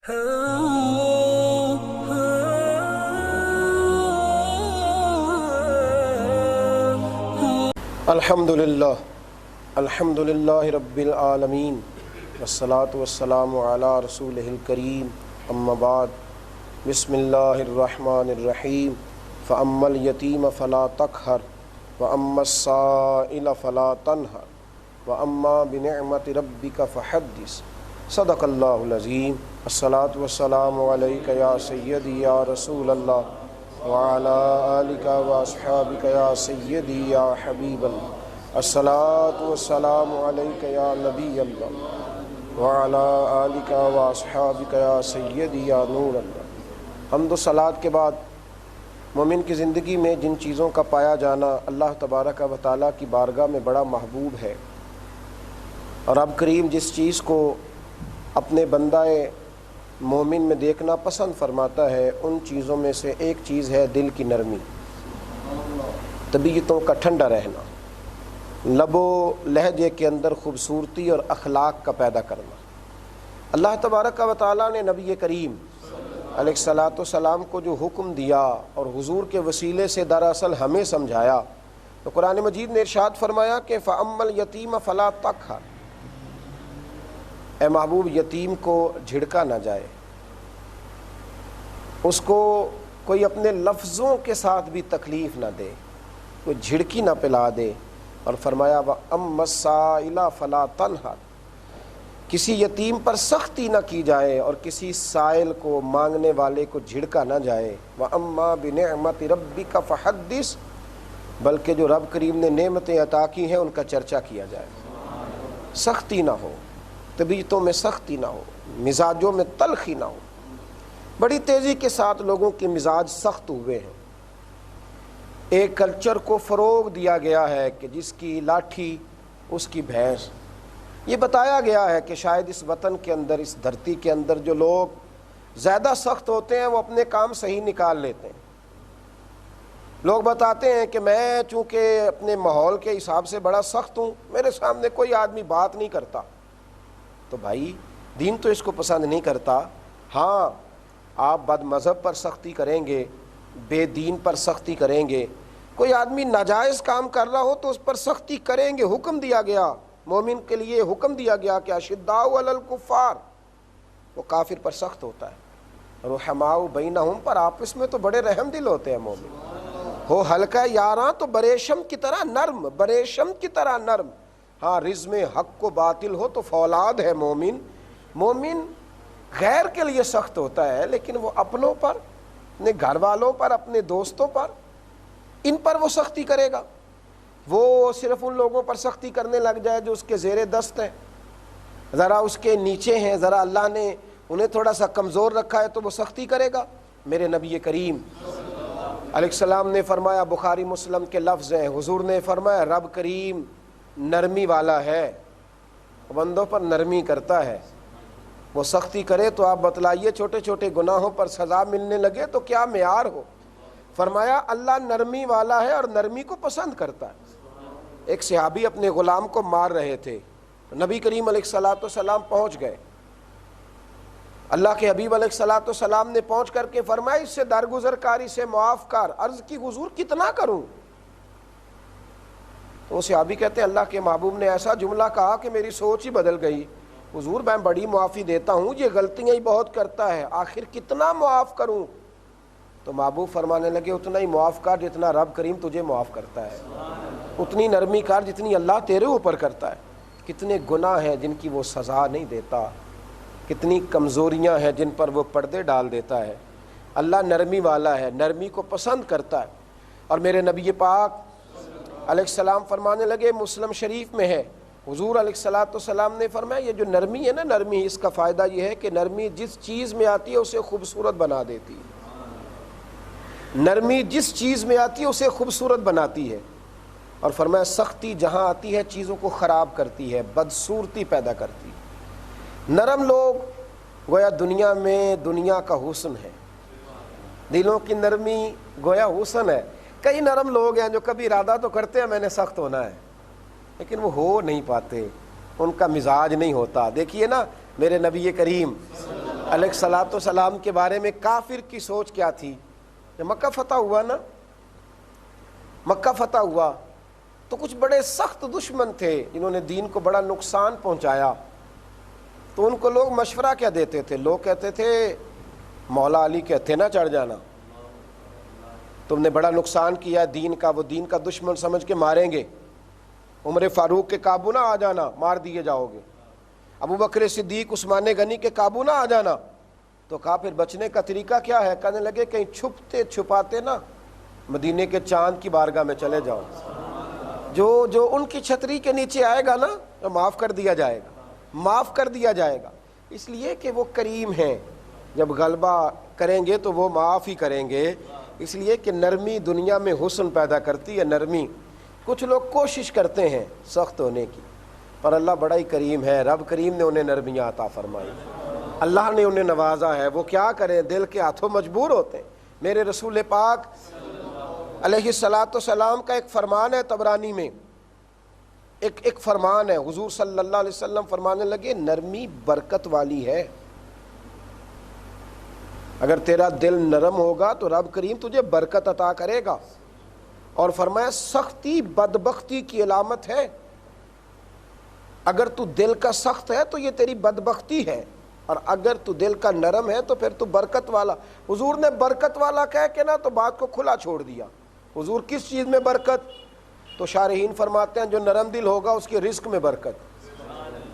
الحمدللہ رب العالمین والصلاة والسلام علی رسولہ الکریم اما بعد بسم اللہ الرحمن الرحیم فاما الیتیم فلا تقہر واما السائل فلا تنہر واما بنعمت ربک فحدث صدق اللہ العظیم۔ الصلاة والسلام علیک یا سیدی یا رسول اللہ وعلی آلک واصحابک یا سیدی یا حبیب اللہ۔ الصلاة والسلام علیک یا نبی اللہ وعلی آلک واصحابک یا سیدی یا نور اللہ۔ حمد و صلوات کے بعد مومن کی زندگی میں جن چیزوں کا پایا جانا اللہ تبارک و تعالیٰ کی بارگاہ میں بڑا محبوب ہے، اور رب کریم جس چیز کو اپنے بندہ مومن میں دیکھنا پسند فرماتا ہے ان چیزوں میں سے ایک چیز ہے دل کی نرمی، طبیعتوں کا ٹھنڈا رہنا، لب و لہجے کے اندر خوبصورتی اور اخلاق کا پیدا کرنا۔ اللہ تبارک و تعالیٰ نے نبی کریم علیہ الصلاۃ والسلام کو جو حکم دیا اور حضور کے وسیلے سے دراصل ہمیں سمجھایا، تو قرآن مجید نے ارشاد فرمایا کہ فَأَمَّا الْيَتِيمَ فَلَا تَقْهَرْ، اے محبوب یتیم کو جھڑکا نہ جائے، اس کو کوئی اپنے لفظوں کے ساتھ بھی تکلیف نہ دے، کوئی جھڑکی نہ پلا دے، اور فرمایا وَأَمَّا السَّائِلَ فَلَا تَنْهَرْ، کسی یتیم پر سختی نہ کی جائے اور کسی سائل کو مانگنے والے کو جھڑکا نہ جائے۔ وَأَمَّا بِنِعْمَةِ رَبِّكَ فَحَدِّثْ، بلکہ جو رب کریم نے نعمتیں عطا کی ہیں ان کا چرچا کیا جائے، سختی نہ ہو، طبیعتوں میں سختی نہ ہو، مزاجوں میں تلخی نہ ہو۔ بڑی تیزی کے ساتھ لوگوں کے مزاج سخت ہوئے ہیں۔ ایک کلچر کو فروغ دیا گیا ہے کہ جس کی لاٹھی اس کی بھینس۔ یہ بتایا گیا ہے کہ شاید اس وطن کے اندر، اس دھرتی کے اندر جو لوگ زیادہ سخت ہوتے ہیں وہ اپنے کام صحیح نکال لیتے ہیں۔ لوگ بتاتے ہیں کہ میں چونکہ اپنے ماحول کے حساب سے بڑا سخت ہوں، میرے سامنے کوئی آدمی بات نہیں کرتا۔ تو بھائی دین تو اس کو پسند نہیں کرتا۔ ہاں آپ بد مذہب پر سختی کریں گے، بے دین پر سختی کریں گے، کوئی آدمی ناجائز کام کر رہا ہو تو اس پر سختی کریں گے۔ حکم دیا گیا، مومن کے لیے حکم دیا گیا کہ اشداء علی الکفار، وہ کافر پر سخت ہوتا ہے، رحماء بینہم، پر آپس میں تو بڑے رحم دل ہوتے ہیں مومن۔ ہو ہلکا یاراں تو بریشم کی طرح نرم، بریشم کی طرح نرم۔ ہاں رزم حق و باطل ہو تو فولاد ہے مومن۔ مومن غیر کے لیے سخت ہوتا ہے، لیکن وہ اپنوں پر، اپنے گھر والوں پر، اپنے دوستوں پر، ان پر وہ سختی کرے گا۔ وہ صرف ان لوگوں پر سختی کرنے لگ جائے جو اس کے زیر دست ہیں، ذرا اس کے نیچے ہیں، ذرا اللہ نے انہیں تھوڑا سا کمزور رکھا ہے تو وہ سختی کرے گا۔ میرے نبی کریم علیہ السلام نے فرمایا، بخاری مسلم کے لفظ ہیں، حضور نے فرمایا رب کریم نرمی والا ہے، بندوں پر نرمی کرتا ہے۔ وہ سختی کرے تو آپ بتلائیے چھوٹے چھوٹے گناہوں پر سزا ملنے لگے تو کیا معیار ہو۔ فرمایا اللہ نرمی والا ہے اور نرمی کو پسند کرتا ہے۔ ایک صحابی اپنے غلام کو مار رہے تھے، نبی کریم علیہ الصلاۃ والسلام پہنچ گئے۔ اللہ کے حبیب علیہ الصلاۃ والسلام نے پہنچ کر کے فرمایا اس سے درگزر کاری سے معاف کر۔ عرض کی حضور کتنا کروں؟ تو وہ صحابی کہتے ہیں اللہ کے محبوب نے ایسا جملہ کہا کہ میری سوچ ہی بدل گئی۔ حضور میں بڑی معافی دیتا ہوں، یہ غلطیاں ہی بہت کرتا ہے، آخر کتنا معاف کروں؟ تو محبوب فرمانے لگے اتنا ہی معاف کر جتنا رب کریم تجھے معاف کرتا ہے، اتنی نرمی کر جتنی اللہ تیرے اوپر کرتا ہے۔ کتنے گناہ ہیں جن کی وہ سزا نہیں دیتا، کتنی کمزوریاں ہیں جن پر وہ پردے ڈال دیتا ہے۔ اللہ نرمی والا ہے، نرمی کو پسند کرتا ہے۔ اور میرے نبی پاک علیہ السلام فرمانے لگے، مسلم شریف میں ہے، حضور علیہ الصلاۃ والسلام نے فرمایا یہ جو نرمی ہے نا، نرمی اس کا فائدہ یہ ہے کہ نرمی جس چیز میں آتی ہے اسے خوبصورت بنا دیتی ہے۔ نرمی جس چیز میں آتی ہے اسے خوبصورت بناتی ہے۔ اور فرمایا سختی جہاں آتی ہے چیزوں کو خراب کرتی ہے، بدصورتی پیدا کرتی ہے۔ نرم لوگ گویا دنیا میں دنیا کا حسن ہے، دلوں کی نرمی گویا حسن ہے۔ کئی نرم لوگ ہیں جو کبھی ارادہ تو کرتے ہیں میں نے سخت ہونا ہے، لیکن وہ ہو نہیں پاتے، ان کا مزاج نہیں ہوتا۔ دیکھیے نا میرے نبی کریم علیہ الصلوۃ والسلام کے بارے میں کافر کی سوچ کیا تھی؟ جب مکہ فتح ہوا نا، مکہ فتح ہوا تو کچھ بڑے سخت دشمن تھے جنہوں نے دین کو بڑا نقصان پہنچایا، تو ان کو لوگ مشورہ کیا دیتے تھے؟ لوگ کہتے تھے مولا علی کہتے نہ چڑھ جانا، تم نے بڑا نقصان کیا دین کا، وہ دین کا دشمن سمجھ کے ماریں گے، عمر فاروق کے قابو نہ آ جانا، مار دیے جاؤ گے، ابو بکر صدیق عثمان غنی کے قابو نہ آ جانا۔ تو کہا پھر بچنے کا طریقہ کیا ہے؟ کہنے لگے کہیں چھپتے چھپاتے نا مدینے کے چاند کی بارگاہ میں چلے جاؤ، جو ان کی چھتری کے نیچے آئے گا نا تو معاف کر دیا جائے گا، معاف کر دیا جائے گا، اس لیے کہ وہ کریم ہیں، جب غلبہ کریں گے تو وہ معاف ہی کریں گے، اس لیے کہ نرمی دنیا میں حسن پیدا کرتی ہے، نرمی۔ کچھ لوگ کوشش کرتے ہیں سخت ہونے کی، پر اللہ بڑا ہی کریم ہے، رب کریم نے انہیں نرمیاں عطا فرمائی، اللہ نے انہیں نوازا ہے، وہ کیا کریں، دل کے ہاتھوں مجبور ہوتے ہیں۔ میرے رسول پاک علیہ الصلوۃ والسلام کا ایک فرمان ہے طبرانی میں، ایک فرمان ہے، حضور صلی اللہ علیہ وسلم فرمانے لگے نرمی برکت والی ہے، اگر تیرا دل نرم ہوگا تو رب کریم تجھے برکت عطا کرے گا، اور فرمایا سختی بدبختی کی علامت ہے، اگر تو دل کا سخت ہے تو یہ تیری بدبختی ہے، اور اگر تو دل کا نرم ہے تو پھر تو برکت والا۔ حضور نے برکت والا کہہ کے نا تو بات کو کھلا چھوڑ دیا۔ حضور کس چیز میں برکت؟ تو شارحین فرماتے ہیں جو نرم دل ہوگا اس کے رزق میں برکت،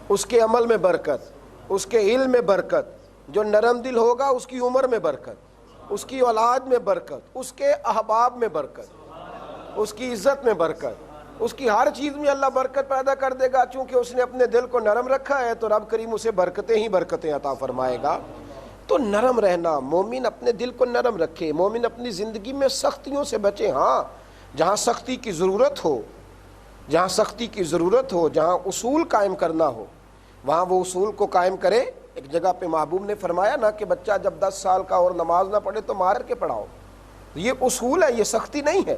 اس کے عمل میں برکت، اس کے علم میں برکت، جو نرم دل ہوگا اس کی عمر میں برکت، اس کی اولاد میں برکت، اس کے احباب میں برکت، اس کی عزت میں برکت، اس کی ہر چیز میں اللہ برکت پیدا کر دے گا، چونکہ اس نے اپنے دل کو نرم رکھا ہے تو رب کریم اسے برکتیں ہی برکتیں عطا فرمائے گا۔ تو نرم رہنا، مومن اپنے دل کو نرم رکھے، مومن اپنی زندگی میں سختیوں سے بچے، ہاں جہاں سختی کی ضرورت ہو، جہاں سختی کی ضرورت ہو، جہاں اصول قائم کرنا ہو وہاں وہ اصول کو قائم کرے۔ ایک جگہ پہ محبوب نے فرمایا نا کہ بچہ جب 10 سال کا اور نماز نہ پڑھے تو مار کے پڑھاؤ، یہ اصول ہے، یہ سختی نہیں ہے۔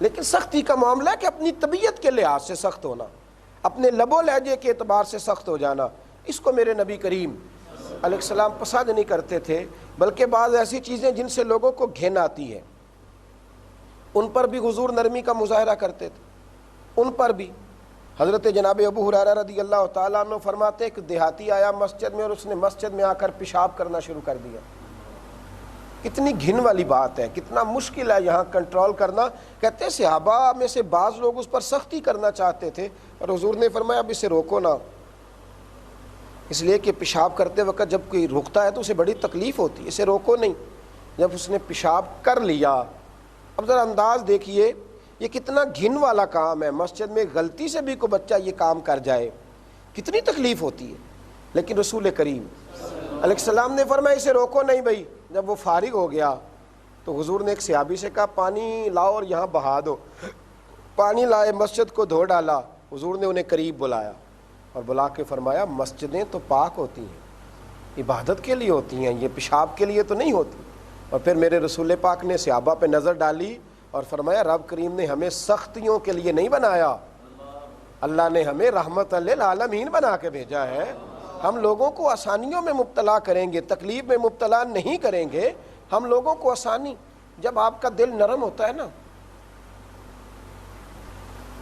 لیکن سختی کا معاملہ ہے کہ اپنی طبیعت کے لحاظ سے سخت ہونا، اپنے لب و لہجے کے اعتبار سے سخت ہو جانا، اس کو میرے نبی کریم علیہ السلام پسند نہیں کرتے تھے، بلکہ بعض ایسی چیزیں جن سے لوگوں کو گھن آتی ہے ان پر بھی حضور نرمی کا مظاہرہ کرتے تھے، ان پر بھی۔ حضرت جناب ابو ہریرہ رضی اللہ تعالیٰ عنہ فرماتے ہیں کہ دیہاتی آیا مسجد میں اور اس نے مسجد میں آ کر پیشاب کرنا شروع کر دیا۔ کتنی گھن والی بات ہے، کتنا مشکل ہے یہاں کنٹرول کرنا۔ کہتے ہیں صحابہ میں سے بعض لوگ اس پر سختی کرنا چاہتے تھے اور حضور نے فرمایا اب اسے روکو نہ، اس لیے کہ پیشاب کرتے وقت جب کوئی رکتا ہے تو اسے بڑی تکلیف ہوتی ہے، اسے روکو نہیں۔ جب اس نے پیشاب کر لیا، اب ذرا انداز دیکھیے یہ کتنا گھن والا کام ہے، مسجد میں غلطی سے بھی کوئی بچہ یہ کام کر جائے کتنی تکلیف ہوتی ہے، لیکن رسول کریم علیہ السلام نے فرمایا اسے روکو نہیں بھائی۔ جب وہ فارغ ہو گیا تو حضور نے ایک صحابی سے کہا پانی لاؤ اور یہاں بہا دو، پانی لائے، مسجد کو دھو ڈالا، حضور نے انہیں قریب بلایا اور بلا کے فرمایا مسجدیں تو پاک ہوتی ہیں، عبادت کے لیے ہوتی ہیں، یہ پیشاب کے لیے تو نہیں ہوتی۔ اور پھر میرے رسول پاک نے صحابہ پہ نظر ڈالی اور فرمایا رب کریم نے ہمیں سختیوں کے لیے نہیں بنایا، اللہ نے ہمیں رحمت للعالمین بنا کے بھیجا ہے۔ ہم لوگوں کو آسانیوں میں مبتلا کریں گے، تکلیف میں مبتلا نہیں کریں گے، ہم لوگوں کو آسانی۔ جب آپ کا دل نرم ہوتا ہے نا،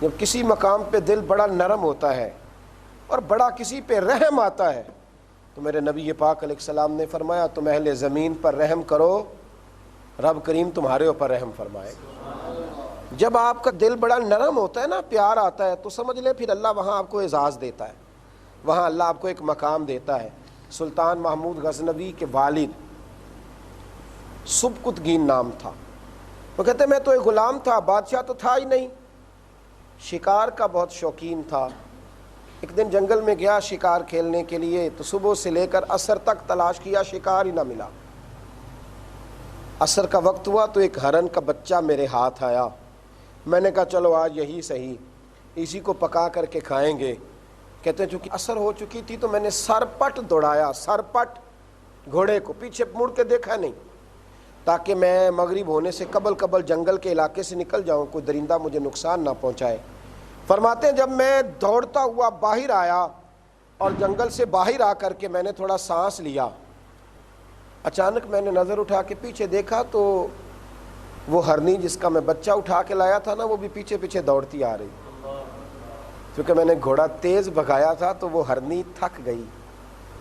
جب کسی مقام پہ دل بڑا نرم ہوتا ہے اور بڑا کسی پہ رحم آتا ہے تو میرے نبی پاک علیہ السلام نے فرمایا تم اہل زمین پر رحم کرو، رب کریم تمہارے اوپر رحم فرمائے گا۔ جب آپ کا دل بڑا نرم ہوتا ہے نا، پیار آتا ہے، تو سمجھ لے پھر اللہ وہاں آپ کو اعزاز دیتا ہے، وہاں اللہ آپ کو ایک مقام دیتا ہے۔ سلطان محمود غزنوی کے والد سبکتگین نام تھا، وہ کہتے میں تو ایک غلام تھا، بادشاہ تو تھا ہی نہیں، شکار کا بہت شوقین تھا۔ ایک دن جنگل میں گیا شکار کھیلنے کے لیے، تو صبح سے لے کر عصر تک تلاش کیا، شکار ہی نہ ملا۔ عصر کا وقت ہوا تو ایک ہرن کا بچہ میرے ہاتھ آیا، میں نے کہا چلو آج یہی صحیح، اسی کو پکا کر کے کھائیں گے۔ کہتے ہیں چونکہ عصر ہو چکی تھی تو میں نے سرپٹ دوڑایا، سرپٹ گھوڑے کو، پیچھے مڑ کے دیکھا نہیں، تاکہ میں مغرب ہونے سے قبل جنگل کے علاقے سے نکل جاؤں، کوئی درندہ مجھے نقصان نہ پہنچائے۔ فرماتے ہیں جب میں دوڑتا ہوا باہر آیا اور جنگل سے باہر آ کر کے میں نے تھوڑا سانس لیا اچانک میں نے نظر اٹھا کے پیچھے دیکھا تو وہ ہرنی جس کا میں بچہ اٹھا کے لایا تھا نا، وہ بھی پیچھے پیچھے دوڑتی آ رہی. کیونکہ میں نے گھوڑا تیز بھگایا تھا تو وہ ہرنی تھک گئی،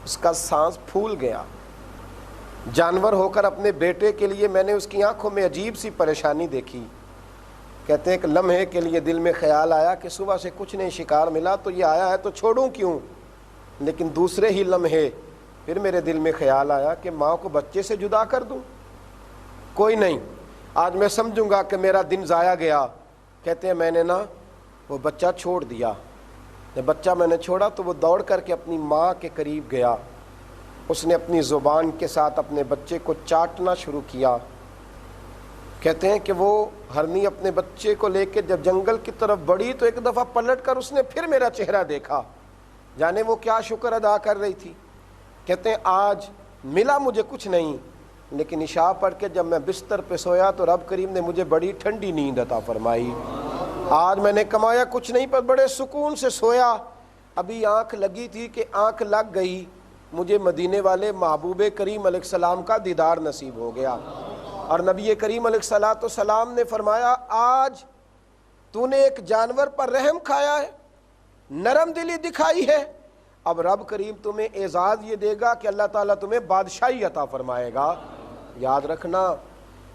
اس کا سانس پھول گیا. جانور ہو کر اپنے بیٹے کے لیے میں نے اس کی آنکھوں میں عجیب سی پریشانی دیکھی. کہتے ہیں کہ لمحے کے لیے دل میں خیال آیا کہ صبح سے کچھ نہیں شکار ملا تو یہ آیا ہے تو چھوڑوں کیوں. لیکن دوسرے ہی لمحے پھر میرے دل میں خیال آیا کہ ماں کو بچے سے جدا کر دوں. کوئی نہیں، آج میں سمجھوں گا کہ میرا دن ضائع گیا. کہتے ہیں میں نے نا وہ بچہ چھوڑ دیا. جب بچہ میں نے چھوڑا تو وہ دوڑ کر کے اپنی ماں کے قریب گیا. اس نے اپنی زبان کے ساتھ اپنے بچے کو چاٹنا شروع کیا. کہتے ہیں کہ وہ ہرنی اپنے بچے کو لے کے جب جنگل کی طرف بڑھی تو ایک دفعہ پلٹ کر اس نے پھر میرا چہرہ دیکھا. جانے وہ کیا شکر ادا کر رہی تھی. کہتے ہیں آج ملا مجھے کچھ نہیں، لیکن عشاء پڑھ کے جب میں بستر پہ سویا تو رب کریم نے مجھے بڑی ٹھنڈی نیند عطا فرمائی. آج میں نے کمایا کچھ نہیں پر بڑے سکون سے سویا. ابھی آنکھ لگی تھی کہ آنکھ لگ گئی، مجھے مدینے والے محبوب کریم علیہ السلام کا دیدار نصیب ہو گیا. اور نبی کریم علیہ السلام نے فرمایا آج تو نے ایک جانور پر رحم کھایا ہے، نرم دلی دکھائی ہے، اب رب کریم تمہیں اعزاز یہ دے گا کہ اللہ تعالیٰ تمہیں بادشاہی عطا فرمائے گا. یاد رکھنا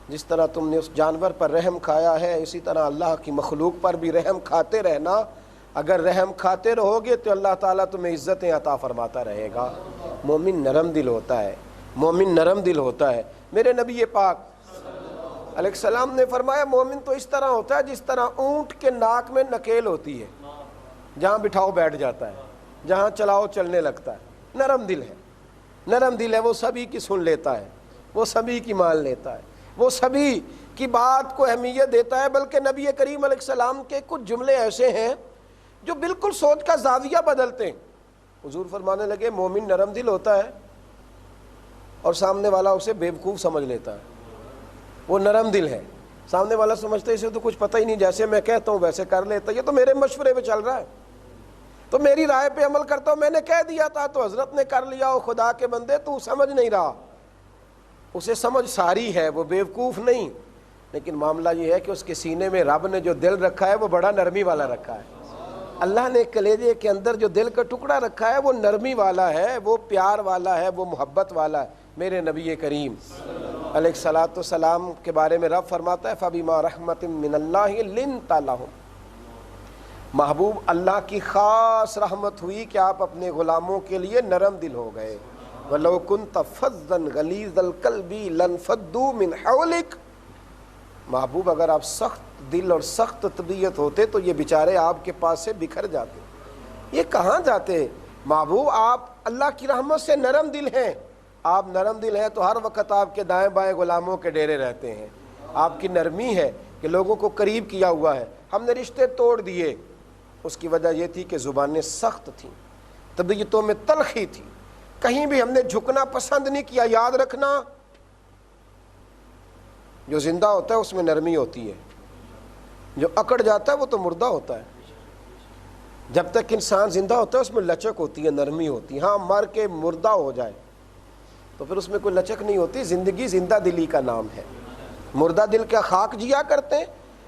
جس طرح تم نے اس جانور پر رحم کھایا ہے اسی طرح اللہ کی مخلوق پر بھی رحم کھاتے رہنا. اگر رحم کھاتے رہو گے تو اللہ تعالیٰ تمہیں عزتیں عطا فرماتا رہے گا. مومن نرم دل ہوتا ہے، مومن نرم دل ہوتا ہے. میرے نبی پاک علیہ السلام نے فرمایا مومن تو اس طرح ہوتا ہے جس طرح اونٹ کے ناک میں نکیل ہوتی ہے، جہاں بٹھاؤ بیٹھ جاتا ہے، جہاں چلاؤ چلنے لگتا ہے. نرم دل ہے، نرم دل ہے. وہ سبھی کی سن لیتا ہے، وہ سبھی کی مان لیتا ہے، وہ سبھی کی بات کو اہمیت دیتا ہے. بلکہ نبی کریم علیہ السلام کے کچھ جملے ایسے ہیں جو بالکل سوچ کا زاویہ بدلتے ہیں. حضور فرمانے لگے مومن نرم دل ہوتا ہے اور سامنے والا اسے بیوقوف سمجھ لیتا ہے. وہ نرم دل ہے، سامنے والا سمجھتا ہے اسے تو کچھ پتہ ہی نہیں، جیسے میں کہتا ہوں ویسے کر لیتا، یہ تو میرے مشورے پہ چل رہا ہے، تو میری رائے پہ عمل کرتا ہوں، میں نے کہہ دیا تھا تو حضرت نے کر لیا. وہ خدا کے بندے تو سمجھ نہیں رہا. اسے سمجھ ساری ہے، وہ بیوقوف نہیں. لیکن معاملہ یہ ہے کہ اس کے سینے میں رب نے جو دل رکھا ہے وہ بڑا نرمی والا رکھا ہے. اللہ نے کلیجے کے اندر جو دل کا ٹکڑا رکھا ہے وہ نرمی والا ہے، وہ پیار والا ہے، وہ محبت والا ہے. میرے نبی کریم علیہ الصلوۃ والسلام کے بارے میں رب فرماتا ہے فَبِمَا رَحْمَةٍ مِّنَ اللَّهِ لِنْتَ لَهُمْ. محبوب اللہ کی خاص رحمت ہوئی کہ آپ اپنے غلاموں کے لیے نرم دل ہو گئے. وَلَوْ كُنْتَ فَظًّا غَلِيظَ الْقَلْبِ لَانفَضُّوا مِنْ حَوْلِكَ. محبوب اگر آپ سخت دل اور سخت طبیعت ہوتے تو یہ بیچارے آپ کے پاس سے بکھر جاتے. یہ کہاں جاتے محبوب؟ آپ اللہ کی رحمت سے نرم دل ہیں. آپ نرم دل ہیں تو ہر وقت آپ کے دائیں بائیں غلاموں کے ڈیرے رہتے ہیں. آپ کی نرمی ہے کہ لوگوں کو قریب کیا ہوا ہے. ہم نے رشتے توڑ دیے، اس کی وجہ یہ تھی کہ زبانیں سخت تھیں، طبیعتوں میں تلخی تھی، کہیں بھی ہم نے جھکنا پسند نہیں کیا. یاد رکھنا جو زندہ ہوتا ہے اس میں نرمی ہوتی ہے، جو اکڑ جاتا ہے وہ تو مردہ ہوتا ہے. جب تک انسان زندہ ہوتا ہے اس میں لچک ہوتی ہے، نرمی ہوتی ہے. ہاں مر کے مردہ ہو جائے تو پھر اس میں کوئی لچک نہیں ہوتی. زندگی زندہ دلی کا نام ہے. مردہ دل کا خاک جیا کرتے ہیں.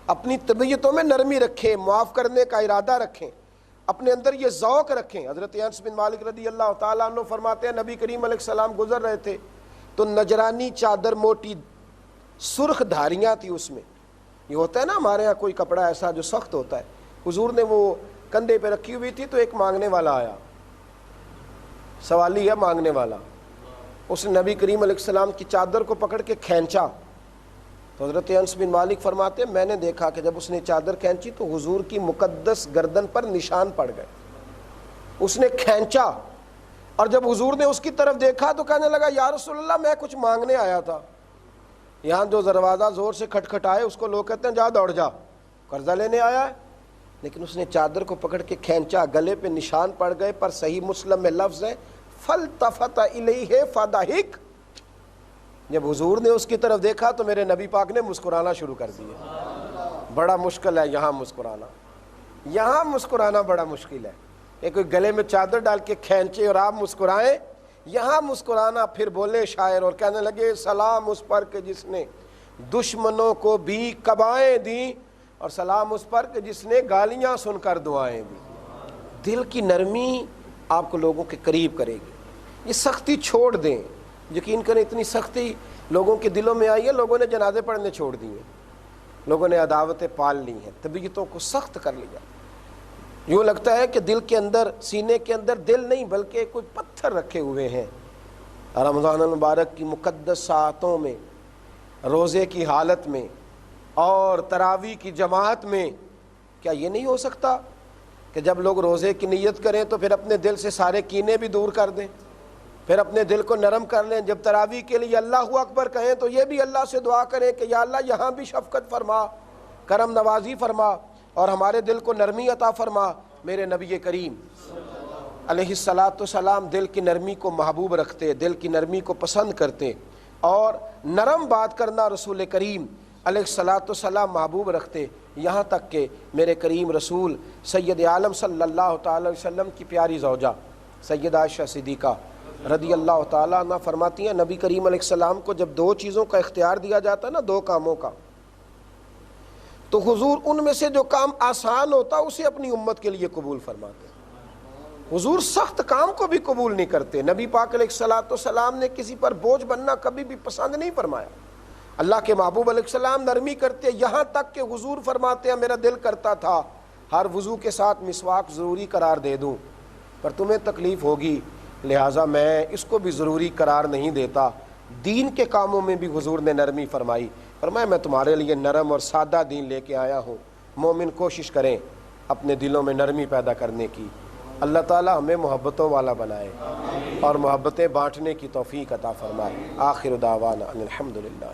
اپنی طبیعتوں میں نرمی رکھیں، معاف کرنے کا ارادہ رکھیں، اپنے اندر یہ ذوق رکھیں. حضرت انس بن مالک رضی اللہ تعالیٰ عنہ فرماتے ہیں نبی کریم علیہ السلام گزر رہے تھے تو نجرانی چادر موٹی سرخ دھاریاں تھی اس میں. یہ ہوتا ہے نا ہمارے ہاں کوئی کپڑا ایسا جو سخت ہوتا ہے. حضور نے وہ کندھے پہ رکھی ہوئی تھی تو ایک مانگنے والا آیا، سوالی ہے مانگنے والا. اس نے نبی کریم علیہ السلام کی چادر کو پکڑ کے کھینچا تو حضرت انس بن مالک فرماتے میں نے دیکھا کہ جب اس نے چادر کھینچی تو حضور کی مقدس گردن پر نشان پڑ گئے. اس نے کھینچا اور جب حضور نے اس کی طرف دیکھا تو کہنے لگا یا رسول اللہ میں کچھ مانگنے آیا تھا. یہاں جو دروازہ زور سے کھٹکھٹائے اس کو لوگ کہتے ہیں جا دوڑ جا، قرضہ لینے آیا ہے. لیکن اس نے چادر کو پکڑ کے کھینچا، گلے پہ نشان پڑ گئے. پر صحیح مسلم میں لفظ ہے فَالْتَفَتَ إِلَيْهِ فَضَحِكَ. جب حضور نے اس کی طرف دیکھا تو میرے نبی پاک نے مسکرانا شروع کر دیا. بڑا مشکل ہے یہاں مسکرانا، یہاں مسکرانا بڑا مشکل ہے. کوئی گلے میں چادر ڈال کے کھینچے اور آپ مسکرائیں، یہاں مسکرانا، پھر بولے شاعر اور کہنے لگے سلام اس پر کہ جس نے دشمنوں کو بھی قبائیں دیں، اور سلام اس پر کہ جس نے گالیاں سن کر دعائیں دی۔ دل کی نرمی آپ کو لوگوں کے قریب کرے گی۔ یہ سختی چھوڑ دیں، یقین کریں اتنی سختی لوگوں کے دلوں میں آئی ہے، لوگوں نے جنازے پڑھنے چھوڑ دی ہیں، لوگوں نے عداوتیں پال لی ہیں، طبیعتوں کو سخت کر لیا۔ یوں لگتا ہے کہ دل کے اندر، سینے کے اندر دل نہیں بلکہ کوئی پتھر رکھے ہوئے ہیں۔ رمضان المبارک کی مقدس ساعتوں میں، روزے کی حالت میں اور تراویح کی جماعت میں، کیا یہ نہیں ہو سکتا کہ جب لوگ روزے کی نیت کریں تو پھر اپنے دل سے سارے کینے بھی دور کر دیں، پھر اپنے دل کو نرم کر لیں؟ جب تراویح کے لیے اللہ اکبر کہیں تو یہ بھی اللہ سے دعا کریں کہ یا اللہ یہاں بھی شفقت فرما، کرم نوازی فرما اور ہمارے دل کو نرمی عطا فرما۔ میرے نبی کریم علیہ الصلاۃ والسلام دل کی نرمی کو محبوب رکھتے، دل کی نرمی کو پسند کرتے، اور نرم بات کرنا رسول کریم علیہ الصلاۃ والسلام محبوب رکھتے، یہاں تک کہ میرے کریم رسول سید عالم صلی اللہ تعالی علیہ وسلم کی پیاری زوجہ سیدہ عائشہ صدیقہ رضی اللہ تعالیٰ عنہ فرماتی ہیں نبی کریم علیہ السلام کو جب دو چیزوں کا اختیار دیا جاتا ہے نا، دو کاموں کا، تو حضور ان میں سے جو کام آسان ہوتا اسے اپنی امت کے لیے قبول فرماتے۔ حضور سخت کام کو بھی قبول نہیں کرتے۔ نبی پاک علیہ الصلوۃ والسلام نے کسی پر بوجھ بننا کبھی بھی پسند نہیں فرمایا۔ اللہ کے محبوب علیہ السلام نرمی کرتے، یہاں تک کہ حضور فرماتے ہیں میرا دل کرتا تھا ہر وضو کے ساتھ مسواک ضروری قرار دے دوں، پر تمہیں تکلیف ہوگی لہٰذا میں اس کو بھی ضروری قرار نہیں دیتا۔ دین کے کاموں میں بھی حضور نے نرمی فرمائی، فرمایا میں تمہارے لیے نرم اور سادہ دین لے کے آیا ہوں۔ مومن کوشش کریں اپنے دلوں میں نرمی پیدا کرنے کی۔ اللہ تعالی ہمیں محبتوں والا بنائے اور محبتیں بانٹنے کی توفیق عطا فرمائے۔ آخر دعوانا ان الحمد للہ۔